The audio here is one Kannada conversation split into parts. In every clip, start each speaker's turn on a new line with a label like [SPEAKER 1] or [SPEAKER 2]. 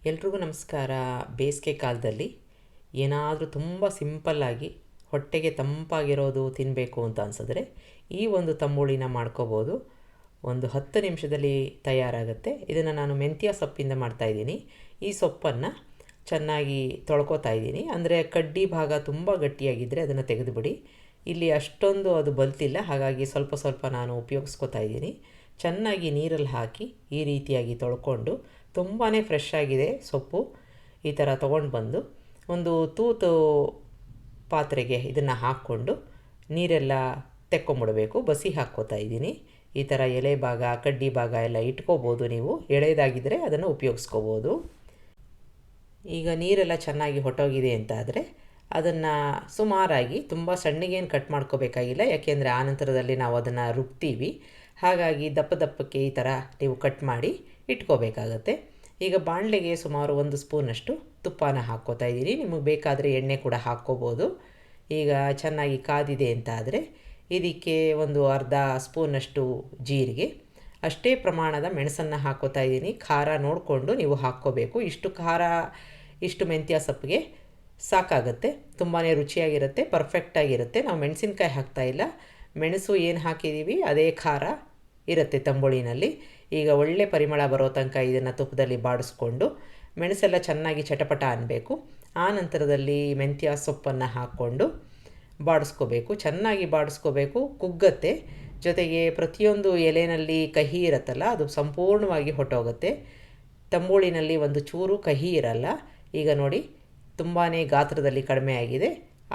[SPEAKER 1] ಎಲ್ರಿಗೂ ನಮಸ್ಕಾರ. ಬೇಸಿಗೆ ಕಾಲದಲ್ಲಿ ಏನಾದರೂ ತುಂಬ ಸಿಂಪಲ್ಲಾಗಿ ಹೊಟ್ಟೆಗೆ ತಂಪಾಗಿರೋದು ತಿನ್ನಬೇಕು ಅಂತ ಅನಿಸಿದ್ರೆ ಈ ಒಂದು ತಂಬುಳಿನ ಮಾಡ್ಕೋಬೋದು. ಒಂದು 10 ನಿಮಿಷದಲ್ಲಿ ತಯಾರಾಗುತ್ತೆ. ಇದನ್ನು ನಾನು ಮೆಂತ್ಯ ಸೊಪ್ಪಿಂದ ಮಾಡ್ತಾಯಿದ್ದೀನಿ. ಈ ಸೊಪ್ಪನ್ನು ಚೆನ್ನಾಗಿ ತೊಳ್ಕೊತಾ ಇದ್ದೀನಿ. ಅಂದರೆ ಕಡ್ಡಿ ಭಾಗ ತುಂಬ ಗಟ್ಟಿಯಾಗಿದ್ದರೆ ಅದನ್ನು ತೆಗೆದುಬಿಡಿ. ಇಲ್ಲಿ ಅಷ್ಟೊಂದು ಅದು ಬಲ್ತಿಲ್ಲ, ಹಾಗಾಗಿ ಸ್ವಲ್ಪ ಸ್ವಲ್ಪ ನಾನು ಉಪಯೋಗಿಸ್ಕೊತಾ ಇದ್ದೀನಿ. ಚೆನ್ನಾಗಿ ನೀರಲ್ಲಿ ಹಾಕಿ ಈ ರೀತಿಯಾಗಿ ತೊಳ್ಕೊಂಡು, ತುಂಬಾ ಫ್ರೆಶ್ ಆಗಿದೆ ಸೊಪ್ಪು. ಈ ಥರ ತೊಗೊಂಡು ಬಂದು ಒಂದು ತೂತು ಪಾತ್ರೆಗೆ ಇದನ್ನು ಹಾಕ್ಕೊಂಡು ನೀರೆಲ್ಲ ತೆಕ್ಕೊಂಬಿಡಬೇಕು. ಬಸಿ ಹಾಕ್ಕೋತಾ ಇದ್ದೀನಿ. ಈ ಥರ ಎಲೆ ಭಾಗ ಕಡ್ಡಿ ಭಾಗ ಎಲ್ಲ ಇಟ್ಕೋಬೋದು. ನೀವು ಎಳೆದಾಗಿದ್ದರೆ ಅದನ್ನು ಉಪಯೋಗಿಸ್ಕೋಬೋದು. ಈಗ ನೀರೆಲ್ಲ ಚೆನ್ನಾಗಿ ಹೊಟ್ಟೋಗಿದೆ ಅಂತ ಆದರೆ ಅದನ್ನು ಸುಮಾರಾಗಿ ತುಂಬ ಸಣ್ಣಗೇನು ಕಟ್ ಮಾಡ್ಕೋಬೇಕಾಗಿಲ್ಲ, ಯಾಕೆಂದರೆ ಆನಂತರದಲ್ಲಿ ನಾವು ಅದನ್ನು ರುಬ್ತೀವಿ. ಹಾಗಾಗಿ ದಪ್ಪ ದಪ್ಪಕ್ಕೆ ಈ ಥರ ನೀವು ಕಟ್ ಮಾಡಿ ಇಟ್ಕೋಬೇಕಾಗತ್ತೆ. ಈಗ ಬಾಣಲೆಗೆ ಸುಮಾರು 1 ಸ್ಪೂನಷ್ಟು ತುಪ್ಪನ ಹಾಕ್ಕೋತಾ ಇದ್ದೀನಿ. ನಿಮಗೆ ಬೇಕಾದರೆ ಎಣ್ಣೆ ಕೂಡ ಹಾಕ್ಕೋಬೋದು. ಈಗ ಚೆನ್ನಾಗಿ ಕಾದಿದೆ ಅಂತ ಆದರೆ ಇದಕ್ಕೆ ಒಂದು ಅರ್ಧ ಸ್ಪೂನಷ್ಟು ಜೀರಿಗೆ, ಅಷ್ಟೇ ಪ್ರಮಾಣದ ಮೆಣಸನ್ನು ಹಾಕ್ಕೋತಾ ಇದ್ದೀನಿ. ಖಾರ ನೋಡಿಕೊಂಡು ನೀವು ಹಾಕ್ಕೋಬೇಕು. ಇಷ್ಟು ಖಾರ ಇಷ್ಟು ಮೆಂತ್ಯ ಸೊಪ್ಪಿಗೆ ಸಾಕಾಗುತ್ತೆ. ತುಂಬಾ ರುಚಿಯಾಗಿರುತ್ತೆ, ಪರ್ಫೆಕ್ಟಾಗಿರುತ್ತೆ. ನಾವು ಮೆಣಸಿನ್ಕಾಯಿ ಹಾಕ್ತಾಯಿಲ್ಲ, ಮೆಣಸು ಏನು ಹಾಕಿದ್ದೀವಿ ಅದೇ ಖಾರ ಇರುತ್ತೆ ತಂಬುಳಿನಲ್ಲಿ. ಈಗ ಒಳ್ಳೆ ಪರಿಮಳ ಬರೋ ತನಕ ಇದನ್ನು ತುಪ್ಪದಲ್ಲಿ ಬಾಡಿಸ್ಕೊಂಡು ಮೆಣಸೆಲ್ಲ ಚೆನ್ನಾಗಿ ಚಟಪಟ ಅನ್ನಬೇಕು. ಆ ನಂತರದಲ್ಲಿ ಮೆಂತ್ಯ ಸೊಪ್ಪನ್ನು ಹಾಕ್ಕೊಂಡು ಬಾಡಿಸ್ಕೋಬೇಕು. ಚೆನ್ನಾಗಿ ಬಾಡಿಸ್ಕೋಬೇಕು, ಕುಗ್ಗತ್ತೆ. ಜೊತೆಗೆ ಪ್ರತಿಯೊಂದು ಎಲೆಯಲ್ಲಿ ಕಹಿ ಇರುತ್ತಲ್ಲ, ಅದು ಸಂಪೂರ್ಣವಾಗಿ ಹೊಟ್ಟೋಗುತ್ತೆ. ತಂಬುಳಿನಲ್ಲಿ ಒಂದು ಚೂರು ಕಹಿ ಇರಲ್ಲ. ಈಗ ನೋಡಿ, ತುಂಬಾ ಗಾತ್ರದಲ್ಲಿ ಕಡಿಮೆ ಆಗಿದೆ.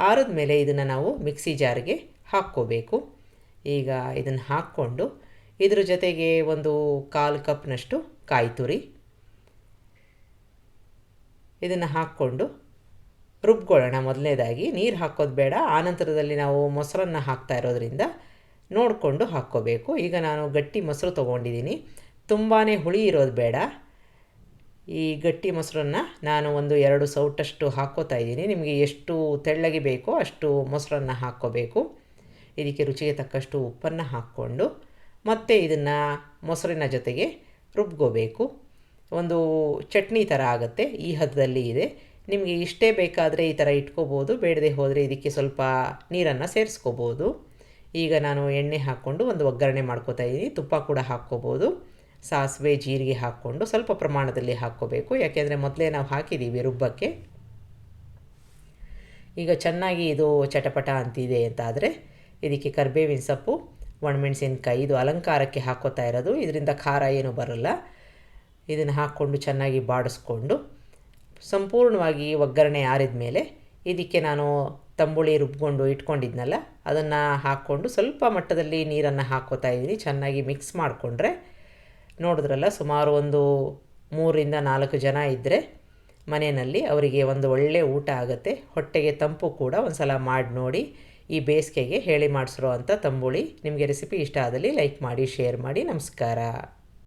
[SPEAKER 1] ಆರಿದ ಮೇಲೆ ಇದನ್ನು ನಾವು ಮಿಕ್ಸಿ ಜಾರ್ಗೆ ಹಾಕ್ಕೋಬೇಕು. ಈಗ ಇದನ್ನು ಹಾಕ್ಕೊಂಡು ಇದ್ರ ಜೊತೆಗೆ ಒಂದು 1/4 ಕಪ್ನಷ್ಟು ಕಾಯಿ ತುರಿ ಇದನ್ನು ಹಾಕ್ಕೊಂಡು ರುಬ್ಕೊಳ್ಳೋಣ. ಮೊದಲನೇದಾಗಿ ನೀರು ಹಾಕೋದು ಬೇಡ. ಆನಂತರದಲ್ಲಿ ನಾವು ಮೊಸರನ್ನು ಹಾಕ್ತಾ ಇರೋದ್ರಿಂದ ನೋಡಿಕೊಂಡು ಹಾಕ್ಕೋಬೇಕು. ಈಗ ನಾನು ಗಟ್ಟಿ ಮೊಸರು ತೊಗೊಂಡಿದ್ದೀನಿ. ತುಂಬಾ ಹುಳಿ ಇರೋದು ಬೇಡ. ಈ ಗಟ್ಟಿ ಮೊಸರನ್ನು ನಾನು ಒಂದು 2 ಸೌಟಷ್ಟು ಹಾಕ್ಕೋತಾ ಇದ್ದೀನಿ. ನಿಮಗೆ ಎಷ್ಟು ತೆಳ್ಳಗೆ ಬೇಕೋ ಅಷ್ಟು ಮೊಸರನ್ನು ಹಾಕ್ಕೋಬೇಕು. ಇದಕ್ಕೆ ರುಚಿಗೆ ತಕ್ಕಷ್ಟು ಉಪ್ಪನ್ನು ಹಾಕ್ಕೊಂಡು ಮತ್ತೆ ಇದನ್ನು ಮೊಸರಿನ ಜೊತೆಗೆ ರುಬ್ಕೋಬೇಕು. ಒಂದು ಚಟ್ನಿ ಥರ ಆಗುತ್ತೆ. ಈ ಹದದಲ್ಲಿ ಇದೆ. ನಿಮಗೆ ಇಷ್ಟೇ ಬೇಕಾದರೆ ಈ ಥರ ಇಟ್ಕೋಬೋದು, ಬೇಡದೆ ಹೋದರೆ ಇದಕ್ಕೆ ಸ್ವಲ್ಪ ನೀರನ್ನು ಸೇರಿಸ್ಕೋಬೋದು. ಈಗ ನಾನು ಎಣ್ಣೆ ಹಾಕ್ಕೊಂಡು ಒಂದು ಒಗ್ಗರಣೆ ಮಾಡ್ಕೋತಾ ಇದ್ದೀನಿ. ತುಪ್ಪ ಕೂಡ ಹಾಕ್ಕೋಬೋದು. ಸಾಸಿವೆ ಜೀರಿಗೆ ಹಾಕ್ಕೊಂಡು ಸ್ವಲ್ಪ ಪ್ರಮಾಣದಲ್ಲಿ ಹಾಕ್ಕೋಬೇಕು, ಯಾಕೆಂದರೆ ಮೊದಲೇ ನಾವು ಹಾಕಿದ್ದೀವಿ ರುಬ್ಬಕ್ಕೆ. ಈಗ ಚೆನ್ನಾಗಿ ಇದು ಚಟಪಟ ಅಂತಿದೆ ಅಂತಾದರೆ ಇದಕ್ಕೆ ಕರಿಬೇವಿನ ಸೊಪ್ಪು, ಒಣಮೆಣಸಿನ್ಕಾಯಿ, ಇದು ಅಲಂಕಾರಕ್ಕೆ ಹಾಕ್ಕೋತಾ ಇರೋದು, ಇದರಿಂದ ಖಾರ ಏನೂ ಬರಲ್ಲ. ಇದನ್ನು ಹಾಕ್ಕೊಂಡು ಚೆನ್ನಾಗಿ ಬಾಡಿಸ್ಕೊಂಡು ಸಂಪೂರ್ಣವಾಗಿ ಒಗ್ಗರಣೆ ಆರಿದ ಮೇಲೆ ಇದಕ್ಕೆ ನಾನು ತಂಬುಳಿ ರುಬ್ಕೊಂಡು ಇಟ್ಕೊಂಡಿದ್ನಲ್ಲ ಅದನ್ನು ಹಾಕ್ಕೊಂಡು ಸ್ವಲ್ಪ ಮಟ್ಟದಲ್ಲಿ ನೀರನ್ನು ಹಾಕ್ಕೋತಾ ಇದ್ದೀನಿ. ಚೆನ್ನಾಗಿ ಮಿಕ್ಸ್ ಮಾಡಿಕೊಂಡ್ರೆ ನೋಡಿದ್ರಲ್ಲ, ಸುಮಾರು ಒಂದು 3ರಿಂದ 4 ಜನ ಇದ್ದರೆ ಮನೆಯಲ್ಲಿ ಅವರಿಗೆ ಒಂದು ಒಳ್ಳೆ ಊಟ ಆಗುತ್ತೆ. ಹೊಟ್ಟೆಗೆ ತಂಪು ಕೂಡ. ಒಂದು ಸಲ ಮಾಡಿ ನೋಡಿ. ಈ ಬೇಸಿಗೆಗೆ ಹೇಳಿ ಮಾಡಿಸಿರೋ ಅಂಥ ತಂಬುಳಿ. ನಿಮಗೆ ರೆಸಿಪಿ ಇಷ್ಟ ಆದಲ್ಲಿ ಲೈಕ್ ಮಾಡಿ, ಶೇರ್ ಮಾಡಿ. ನಮಸ್ಕಾರ.